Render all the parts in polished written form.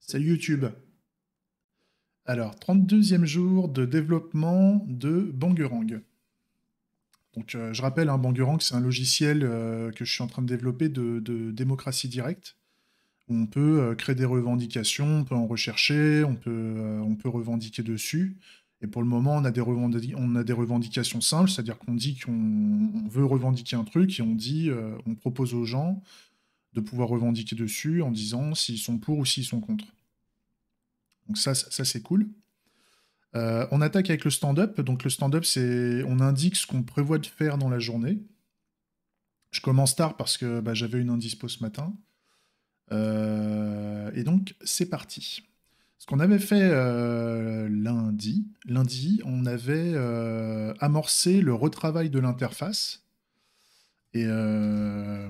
Salut YouTube. Alors, 32e jour de développement de Bangerang. Donc, je rappelle, hein, Bangerang, c'est un logiciel que je suis en train de développer de démocratie directe, où on peut créer des revendications, on peut en rechercher, on peut revendiquer dessus. Et pour le moment, on a des revendications simples, c'est-à-dire qu'on dit qu'on veut revendiquer un truc et on propose aux gens de pouvoir revendiquer dessus en disant s'ils sont pour ou s'ils sont contre. Donc ça c'est cool. On attaque avec le stand-up. Donc le stand-up, c'est on indique ce qu'on prévoit de faire dans la journée. Je commence tard parce que bah, j'avais une indispo ce matin. Et donc c'est parti. Ce qu'on avait fait lundi, on avait amorcé le retravail de l'interface. Et, euh,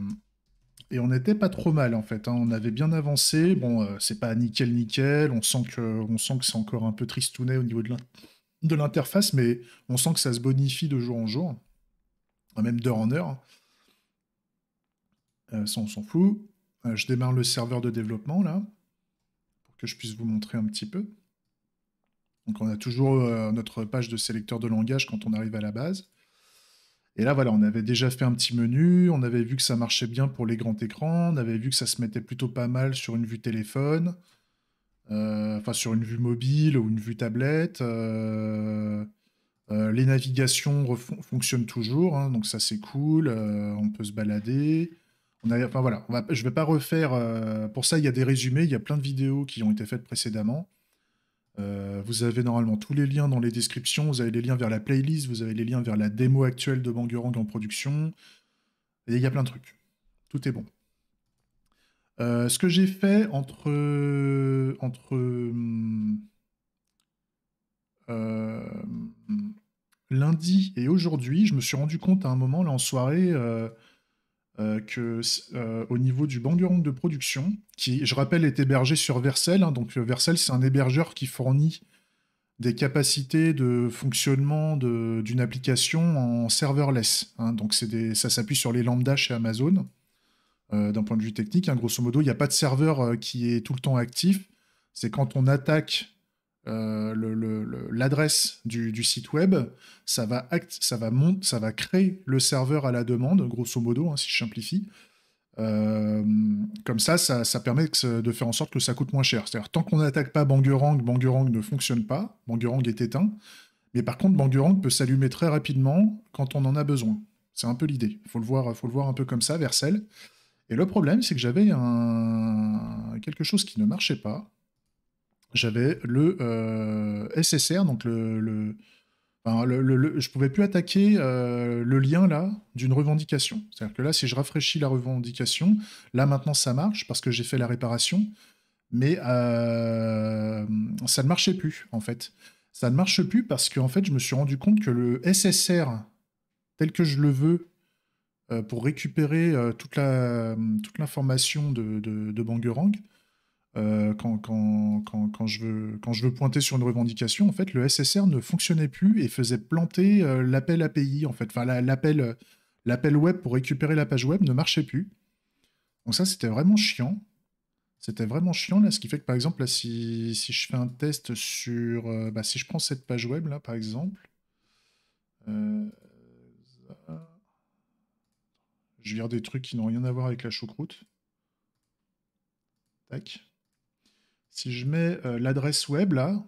et on n'était pas trop mal en fait, hein. On avait bien avancé. Bon, c'est pas nickel nickel. On sent que c'est encore un peu tristounet au niveau de l'interface, mais on sent que ça se bonifie de jour en jour, même d'heure en heure. Ça, on s'en fout. Je démarre le serveur de développement, là, pour que je puisse vous montrer un petit peu. Donc, on a toujours notre page de sélecteur de langage quand on arrive à la base. Et là, voilà, on avait déjà fait un petit menu, on avait vu que ça marchait bien pour les grands écrans, on avait vu que ça se mettait plutôt pas mal sur une vue téléphone, enfin sur une vue mobile ou une vue tablette. Les navigations fonctionnent toujours, hein, donc ça c'est cool. On peut se balader. Enfin voilà, je vais pas refaire. Pour ça, il y a des résumés, il y a plein de vidéos qui ont été faites précédemment. Vous avez normalement tous les liens dans les descriptions. Vous avez les liens vers la playlist, vous avez les liens vers la démo actuelle de Bangerang en production. Et il y a plein de trucs. Tout est bon. Ce que j'ai fait euh, lundi et aujourd'hui, je me suis rendu compte à un moment là en soirée que au niveau du Bangerang de production, qui, je rappelle, est hébergé sur Vercel, hein, donc Vercel, c'est un hébergeur qui fournit des capacités de fonctionnement d'une application en serverless, hein. Donc ça s'appuie sur les lambdas chez Amazon. D'un point de vue technique, hein, grosso modo, il n'y a pas de serveur qui est tout le temps actif. C'est quand on attaque l'adresse du site web, ça va créer le serveur à la demande, grosso modo, hein, si je simplifie. Euh, Comme ça permet de faire en sorte que ça coûte moins cher. C'est-à-dire, tant qu'on n'attaque pas Bangerang, Bangerang ne fonctionne pas, Bangerang est éteint. Mais par contre, Bangerang peut s'allumer très rapidement quand on en a besoin. C'est un peu l'idée. Faut le voir un peu comme ça, Vercel. Et le problème, c'est que j'avais quelque chose qui ne marchait pas. J'avais le SSR, donc enfin, je pouvais plus attaquer le lien là d'une revendication. C'est-à-dire que là, si je rafraîchis la revendication, là maintenant ça marche parce que j'ai fait la réparation, mais ça ne marchait plus en fait. Ça ne marche plus parce qu'en fait, je me suis rendu compte que le SSR tel que je le veux pour récupérer toute l'information de Bangerang, quand je veux pointer sur une revendication, en fait, le SSR ne fonctionnait plus et faisait planter l'appel API, en fait. Enfin, l'appel web pour récupérer la page web ne marchait plus. Donc ça, c'était vraiment chiant. C'était vraiment chiant, là, ce qui fait que, par exemple, là, si je fais un test sur... bah, si je prends cette page web, là, par exemple, euh, je vais dire des trucs qui n'ont rien à voir avec la choucroute. Tac. Si je mets l'adresse web là,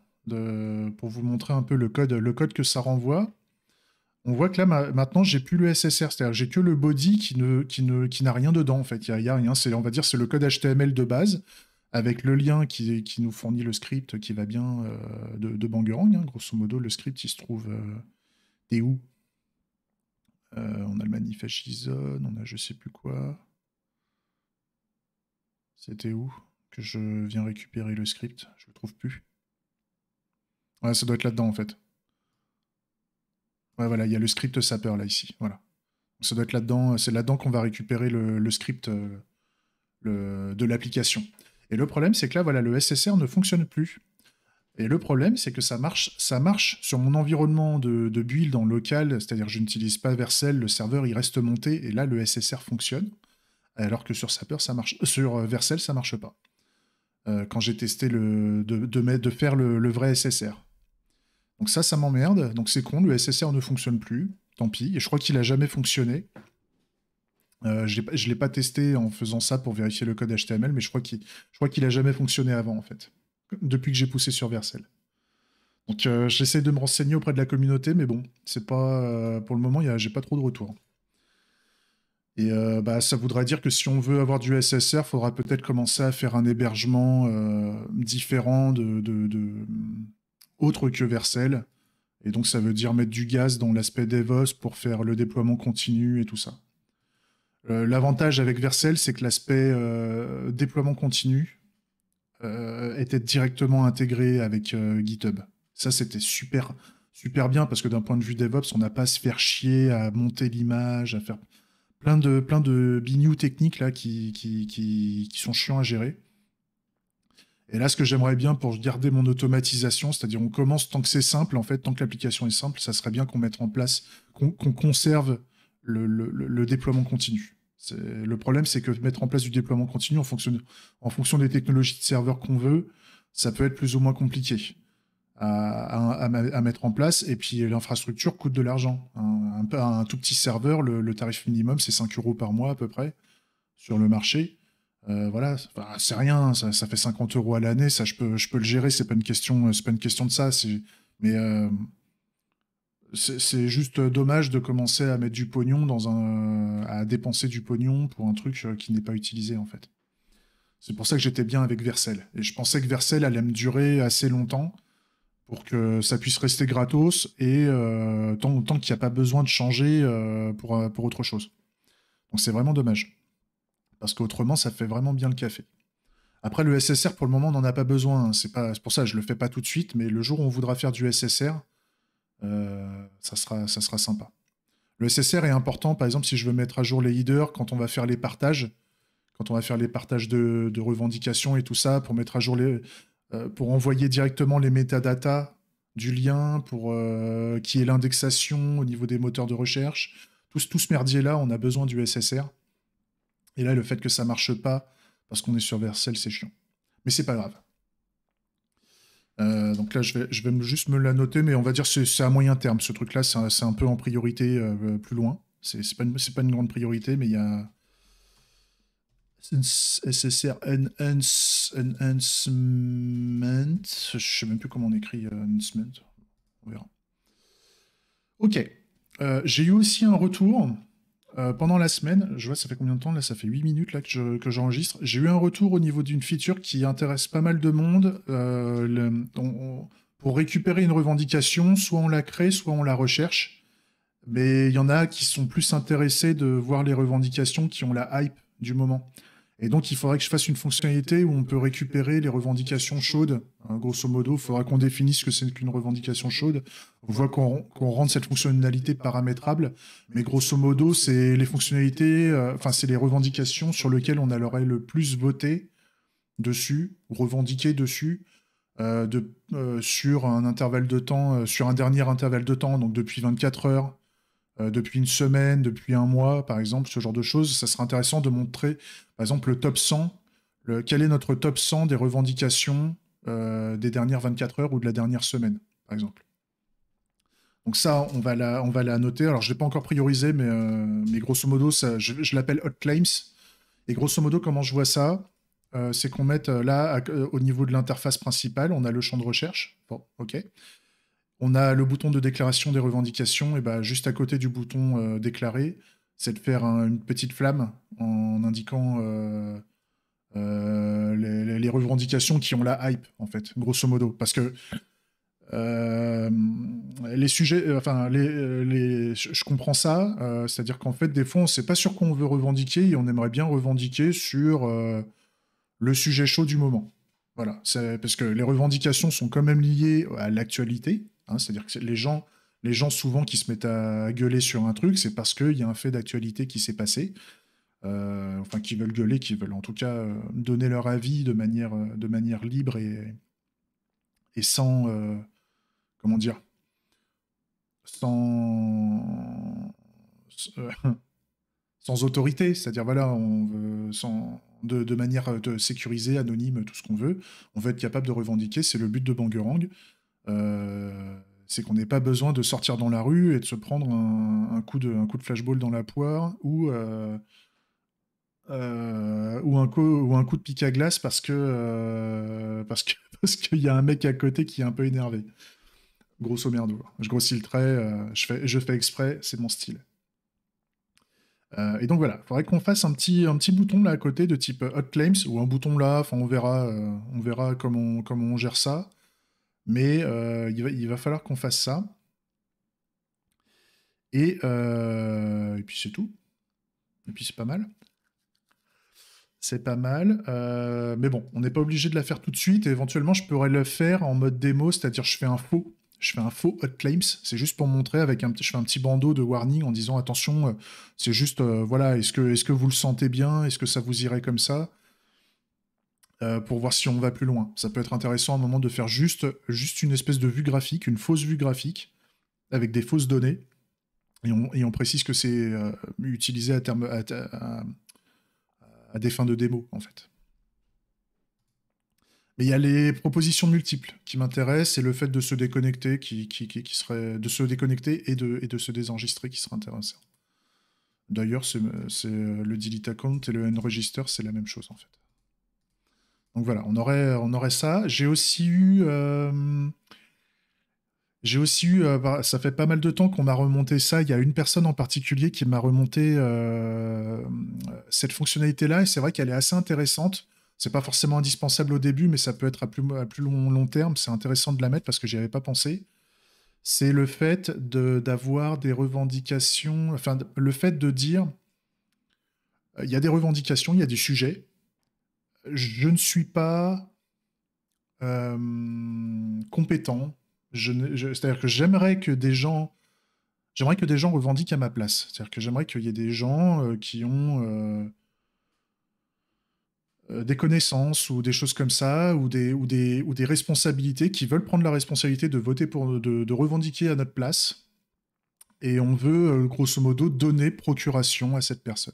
pour vous montrer un peu le code que ça renvoie, on voit que là maintenant j'ai plus le SSR, c'est-à-dire j'ai que le body qui n'a rien dedans en fait. Il y a rien. On va dire c'est le code HTML de base avec le lien qui nous fournit le script qui va bien de Bangerang, hein. Grosso modo, le script il se trouve t'es où? On a le manifest JSON, on a je sais plus quoi. C'était où que je viens récupérer le script? Je le trouve plus. Ouais, ça doit être là-dedans en fait. Ouais, voilà, il y a le script Sapper là, ici. Voilà. Ça doit être là-dedans, c'est là-dedans qu'on va récupérer le script de l'application. Et le problème, c'est que là, voilà, le SSR ne fonctionne plus. Et le problème, c'est que ça marche sur mon environnement de build en local, c'est-à-dire que je n'utilise pas Vercel, le serveur il reste monté, et là le SSR fonctionne, alors que sur Sapper ça marche, sur Vercel ça marche pas. quand j'ai testé de faire le vrai SSR. Donc ça m'emmerde. Donc c'est con, le SSR ne fonctionne plus. Tant pis. Et je crois qu'il a jamais fonctionné. Je ne l'ai pas testé en faisant ça pour vérifier le code HTML, mais je crois qu'il a jamais fonctionné avant, en fait. Depuis que j'ai poussé sur Vercel. Donc j'essaie de me renseigner auprès de la communauté, mais bon, c'est pas pour le moment, j'ai pas trop de retours. Et bah, ça voudra dire que si on veut avoir du SSR, il faudra peut-être commencer à faire un hébergement différent autre que Vercel. Et donc ça veut dire mettre du gaz dans l'aspect DevOps pour faire le déploiement continu et tout ça. L'avantage avec Vercel, c'est que l'aspect déploiement continu était directement intégré avec GitHub. Ça, c'était super, super bien parce que d'un point de vue DevOps, on n'a pas à se faire chier à monter l'image, à faire plein de bignoux techniques là qui sont chiants à gérer. Et là, ce que j'aimerais bien pour garder mon automatisation, c'est-à-dire on commence tant que c'est simple, en fait, tant que l'application est simple, ça serait bien qu'on mette en place, qu'on conserve le déploiement continu. Le problème, c'est que mettre en place du déploiement continu en fonction des technologies de serveur qu'on veut, ça peut être plus ou moins compliqué à mettre en place. Et puis l'infrastructure coûte de l'argent. Un tout petit serveur, le tarif minimum, c'est 5 € par mois à peu près sur le marché. Voilà, enfin, c'est rien, ça fait 50 € à l'année, ça je peux le gérer, c'est pas une question de ça. Mais c'est juste dommage de commencer à mettre du pognon à dépenser du pognon pour un truc qui n'est pas utilisé en fait. C'est pour ça que j'étais bien avec Vercel. Et je pensais que Vercel allait me durer assez longtemps pour que ça puisse rester gratos et tant qu'il n'y a pas besoin de changer pour autre chose. Donc c'est vraiment dommage. Parce qu'autrement, ça fait vraiment bien le café. Après, le SSR, pour le moment, on n'en a pas besoin. Hein. C'est pour ça que je le fais pas tout de suite, mais le jour où on voudra faire du SSR, ça sera sympa. Le SSR est important, par exemple, si je veux mettre à jour les headers, quand on va faire les partages, de revendications et tout ça, pour mettre à jour pour envoyer directement les métadatas du lien, pour qui est l'indexation au niveau des moteurs de recherche. Tout ce merdier-là, on a besoin du SSR. Et là, le fait que ça marche pas, parce qu'on est sur Vercel, c'est chiant. Mais c'est pas grave. Donc là, je vais juste me la noter, mais on va dire que c'est à moyen terme. Ce truc-là, c'est un peu en priorité plus loin. C'est pas une grande priorité, mais il y a SSR Enhancement. Je sais même plus comment on écrit Enhancement. On verra. Ok. J'ai eu aussi un retour pendant la semaine. Je vois, ça fait combien de temps là? Ça fait 8 minutes là que j'enregistre. J'ai eu un retour au niveau d'une feature qui intéresse pas mal de monde. Pour récupérer une revendication, soit on la crée, soit on la recherche. Mais il y en a qui sont plus intéressés de voir les revendications qui ont la hype du moment. Et donc, il faudrait que je fasse une fonctionnalité où on peut récupérer les revendications chaudes. Hein, grosso modo, il faudra qu'on définisse ce que c'est qu'une revendication chaude. On voit qu'on rende cette fonctionnalité paramétrable. Mais grosso modo, c'est les fonctionnalités, c'est les revendications sur lesquelles on aurait le plus voté dessus, ou revendiqué dessus, sur un intervalle de temps, sur un dernier intervalle de temps, donc depuis 24 heures, depuis une semaine, depuis un mois, par exemple, ce genre de choses. Ça serait intéressant de montrer, par exemple, le top 100, quel est notre top 100 des revendications des dernières 24 heures ou de la dernière semaine, par exemple. Donc ça, on va la noter. Alors, je ne l'ai pas encore priorisé, mais grosso modo, ça, je l'appelle Hot Claims. Et grosso modo, comment je vois ça, c'est qu'on mette là, au niveau de l'interface principale, on a le champ de recherche. Bon, ok. On a le bouton de déclaration des revendications, et bah, juste à côté du bouton déclarer, c'est de faire une petite flamme en indiquant les revendications qui ont la hype, en fait, grosso modo. Parce que les sujets, je comprends ça, c'est-à-dire qu'en fait, des fois, on ne sait pas sur quoi on veut revendiquer et on aimerait bien revendiquer sur le sujet chaud du moment. Voilà, parce que les revendications sont quand même liées à l'actualité, hein, c'est-à-dire que les gens souvent qui se mettent à gueuler sur un truc, c'est parce qu'il y a un fait d'actualité qui s'est passé, qui veulent gueuler, qui veulent en tout cas donner leur avis de manière libre et sans, comment dire, sans, sans autorité, c'est-à-dire voilà, on veut, sans de manière sécurisée, anonyme, tout ce qu'on veut. On veut être capable de revendiquer, c'est le but de Bangerang. C'est qu'on n'ait pas besoin de sortir dans la rue et de se prendre un coup de flashball dans la poire ou un coup de pic à glace parce qu'il y a un mec à côté qui est un peu énervé. Grosso merdo. Je grossis le trait, je fais exprès, c'est mon style. Et donc voilà, il faudrait qu'on fasse un petit bouton là à côté de type Hot Claims ou un bouton là, enfin on verra comment on gère ça. Mais il va falloir qu'on fasse ça. Et puis c'est tout. Et puis c'est pas mal. C'est pas mal. Mais bon, on n'est pas obligé de la faire tout de suite. Et éventuellement, je pourrais le faire en mode démo, c'est-à-dire je fais un faux hot claims. C'est juste pour montrer je fais un petit bandeau de warning en disant attention, c'est juste voilà, est-ce que vous le sentez bien? Est-ce que ça vous irait comme ça? Pour voir si on va plus loin. Ça peut être intéressant à un moment de faire juste une espèce de vue graphique, une fausse vue graphique, avec des fausses données. Et on précise que c'est utilisé à des fins de démo, en fait. Mais il y a les propositions multiples qui m'intéressent et le fait de se déconnecter qui serait de se déconnecter et de se désenregistrer qui serait intéressant. D'ailleurs, c'est le delete account et le unregister, c'est la même chose en fait. Donc voilà, on aurait ça. J'ai aussi eu ça fait pas mal de temps qu'on m'a remonté ça. Il y a une personne en particulier qui m'a remonté cette fonctionnalité-là, et c'est vrai qu'elle est assez intéressante. C'est pas forcément indispensable au début, mais ça peut être à plus long terme. C'est intéressant de la mettre parce que j'y avais pas pensé. C'est le fait d'avoir des revendications, enfin le fait de dire, il y a des revendications, il y a des sujets. Je ne suis pas compétent. C'est-à-dire que j'aimerais que des gens revendiquent à ma place. C'est-à-dire que j'aimerais qu'il y ait des gens qui ont des connaissances ou des choses comme ça, ou des responsabilités, qui veulent prendre la responsabilité de voter de revendiquer à notre place. Et on veut, grosso modo, donner procuration à cette personne.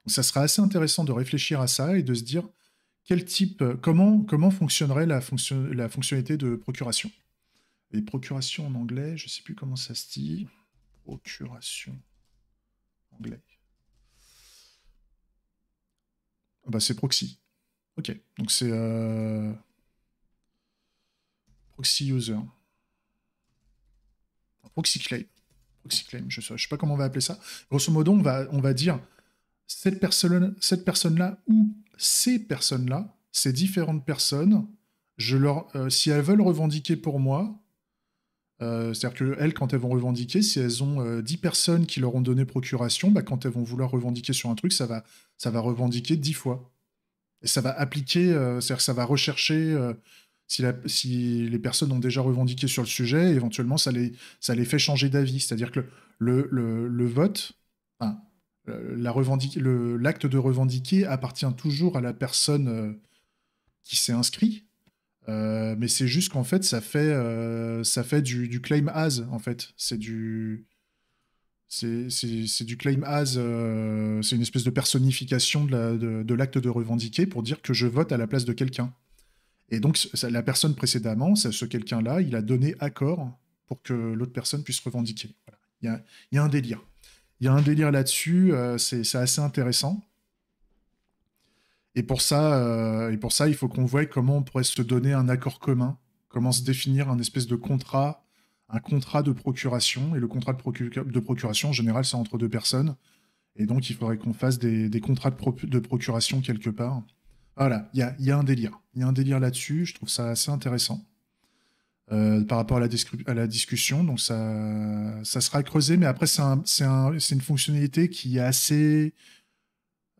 Donc, ça sera assez intéressant de réfléchir à ça et de se dire comment fonctionnerait la fonctionnalité de procuration. Et procuration en anglais, je ne sais plus comment ça se dit. Procuration anglais. Ah bah c'est proxy. Ok, donc c'est proxy user. Proxy claim. Proxy claim, je sais pas comment on va appeler ça. Grosso modo, on va dire cette personne-là ou ces personnes-là, ces différentes personnes, si elles veulent revendiquer pour moi, c'est-à-dire qu'elles, quand elles vont revendiquer, si elles ont 10 personnes qui leur ont donné procuration, bah, quand elles vont vouloir revendiquer sur un truc, ça va revendiquer 10 fois. Et ça va appliquer, c'est-à-dire que ça va rechercher si les personnes ont déjà revendiqué sur le sujet, et éventuellement ça les fait changer d'avis. C'est-à-dire que le vote, enfin, l'acte de revendiquer appartient toujours à la personne qui s'est inscrit. Mais c'est juste qu'en fait, ça fait du claim as, en fait. C'est du claim as, c'est une espèce de personnification de l'acte de revendiquer pour dire que je vote à la place de quelqu'un. Et donc, la personne précédemment, ce quelqu'un-là, il a donné accord pour que l'autre personne puisse revendiquer. Voilà. Il y a un délire. Il y a un délire là-dessus, c'est assez intéressant. Et pour ça, il faut qu'on voie comment on pourrait se donner un accord commun, comment se définir un espèce de contrat, un contrat de procuration. Et le contrat de procuration, en général, c'est entre deux personnes. Et donc, il faudrait qu'on fasse des contrats de procuration quelque part. Voilà, il y a un délire. Il y a un délire là-dessus, je trouve ça assez intéressant. Par rapport à la discussion, donc ça sera creusé, mais après, c'est une fonctionnalité qui est assez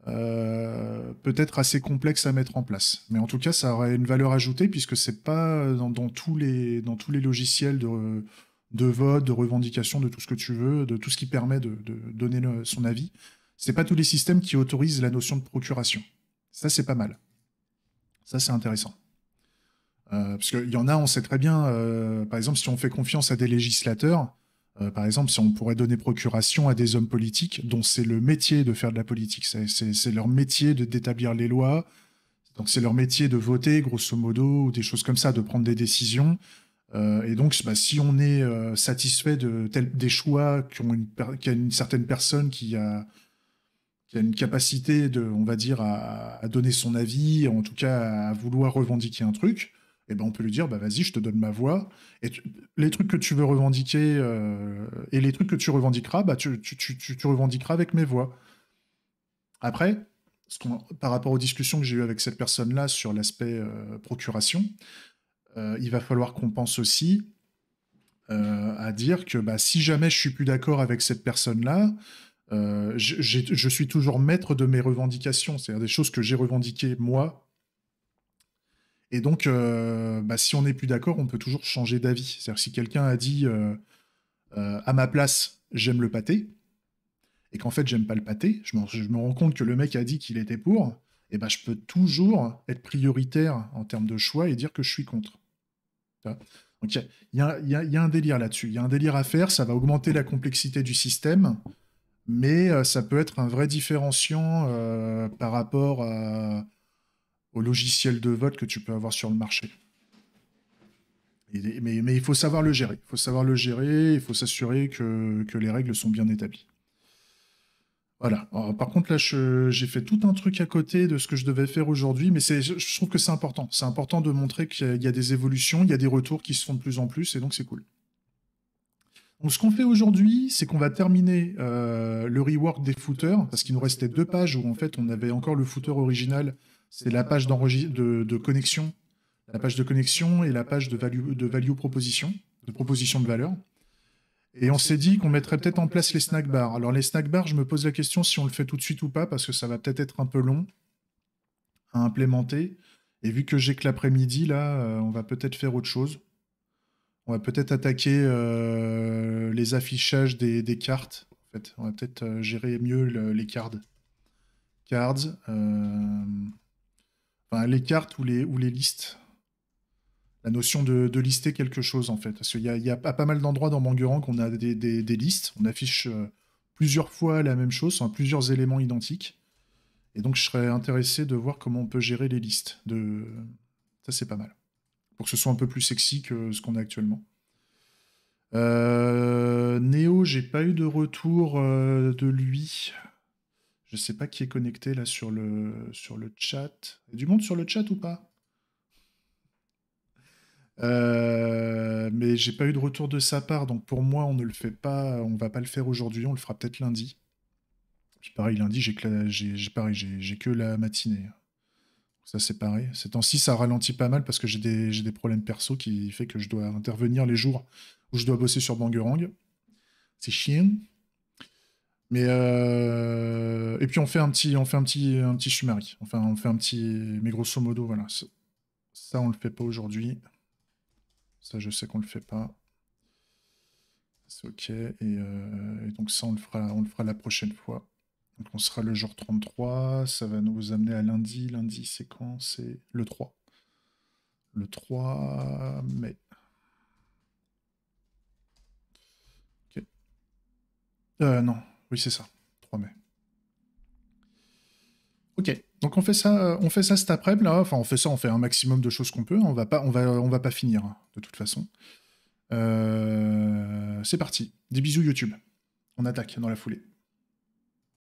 peut-être assez complexe à mettre en place. Mais en tout cas, ça aurait une valeur ajoutée puisque c'est pas dans tous les logiciels de vote, de revendication, de tout ce que tu veux, de tout ce qui permet de donner son avis. C'est pas tous les systèmes qui autorisent la notion de procuration. Ça, c'est pas mal. Ça, c'est intéressant. Parce qu'il y en a, on sait très bien, par exemple, si on fait confiance à des législateurs, Par exemple, si on pourrait donner procuration à des hommes politiques dont c'est le métier de faire de la politique, c'est leur métier d'établir les lois, donc c'est leur métier de voter, grosso modo, ou des choses comme ça, de prendre des décisions. Et donc, bah, si on est satisfait des choix qui a une certaine personne qui a une capacité on va dire, à donner son avis, en tout cas à vouloir revendiquer un truc, eh ben on peut lui dire, bah vas-y, je te donne ma voix. Et les trucs que tu veux revendiquer et les trucs que tu revendiqueras, bah tu revendiqueras avec mes voix. Après, par rapport aux discussions que j'ai eues avec cette personne-là sur l'aspect procuration, il va falloir qu'on pense aussi à dire que bah, si jamais je suis plus d'accord avec cette personne-là, je suis toujours maître de mes revendications, c'est-à-dire des choses que j'ai revendiquées moi. Et donc, bah, si on n'est plus d'accord, on peut toujours changer d'avis. C'est-à-dire si quelqu'un a dit à ma place, j'aime le pâté, et qu'en fait, j'aime pas le pâté, je me rends compte que le mec a dit qu'il était pour, et ben, je peux toujours être prioritaire en termes de choix et dire que je suis contre. Donc, il y a un délire là-dessus. Il y a un délire à faire, ça va augmenter la complexité du système, mais ça peut être un vrai différenciant par rapport au logiciel de vote que tu peux avoir sur le marché. Mais il faut savoir le gérer. Il faut savoir le gérer, il faut s'assurer que les règles sont bien établies. Voilà. Alors, par contre, là, j'ai fait tout un truc à côté de ce que je devais faire aujourd'hui, mais je trouve que c'est important. C'est important de montrer qu'il y a des évolutions, il y a des retours qui se font de plus en plus, et donc c'est cool. Donc, ce qu'on fait aujourd'hui, c'est qu'on va terminer le rework des footers, parce qu'il nous restait 2 pages où en fait on avait encore le footer original. C'est la page de connexion, la page de connexion et la page de value proposition, de proposition de valeur. Et on s'est dit qu'on mettrait peut-être en place les snack bars. Alors les snack bars, je me pose la question si on le fait tout de suite ou pas, parce que ça va peut-être être un peu long à implémenter. Et vu que j'ai que l'après-midi, là, on va peut-être faire autre chose. On va peut-être attaquer les affichages des cartes. En fait, on va peut-être gérer mieux les cards. Cards. Enfin, les cartes ou les listes. La notion de lister quelque chose, en fait. Parce qu'il y a pas mal d'endroits dans Bangarang qu'on a des listes. On affiche plusieurs fois la même chose, enfin, plusieurs éléments identiques. Et donc, je serais intéressé de voir comment on peut gérer les listes. Ça, c'est pas mal. Pour que ce soit un peu plus sexy que ce qu'on a actuellement. Néo, j'ai pas eu de retour de lui. Je sais pas qui est connecté là sur le chat. Il y a du monde sur le chat ou pas? Mais j'ai pas eu de retour de sa part, donc pour moi, on ne le fait pas, on va pas le faire aujourd'hui, on le fera peut-être lundi. Puis pareil, lundi, j'ai que la matinée. Ça, c'est pareil. Ces temps-ci, ça ralentit pas mal parce que j'ai des problèmes perso qui fait que je dois intervenir les jours où je dois bosser sur Bangarang. C'est chiant. Mais et puis on fait un petit summary. Enfin, on fait un petit, mais grosso modo, voilà. Ça, on le fait pas aujourd'hui. Ça, je sais qu'on le fait pas. C'est ok. Et donc ça, on le fera la prochaine fois. Donc on sera le jour 33. Ça va nous amener à lundi. Lundi, c'est quand? C'est le 3. Le 3 mai. Ok. Non. Oui, c'est ça. 3 mai. Ok. Donc on fait ça cet après-midi là. Enfin, on fait ça, on fait un maximum de choses qu'on peut. On va pas finir hein, de toute façon. C'est parti. Des bisous YouTube. On attaque dans la foulée.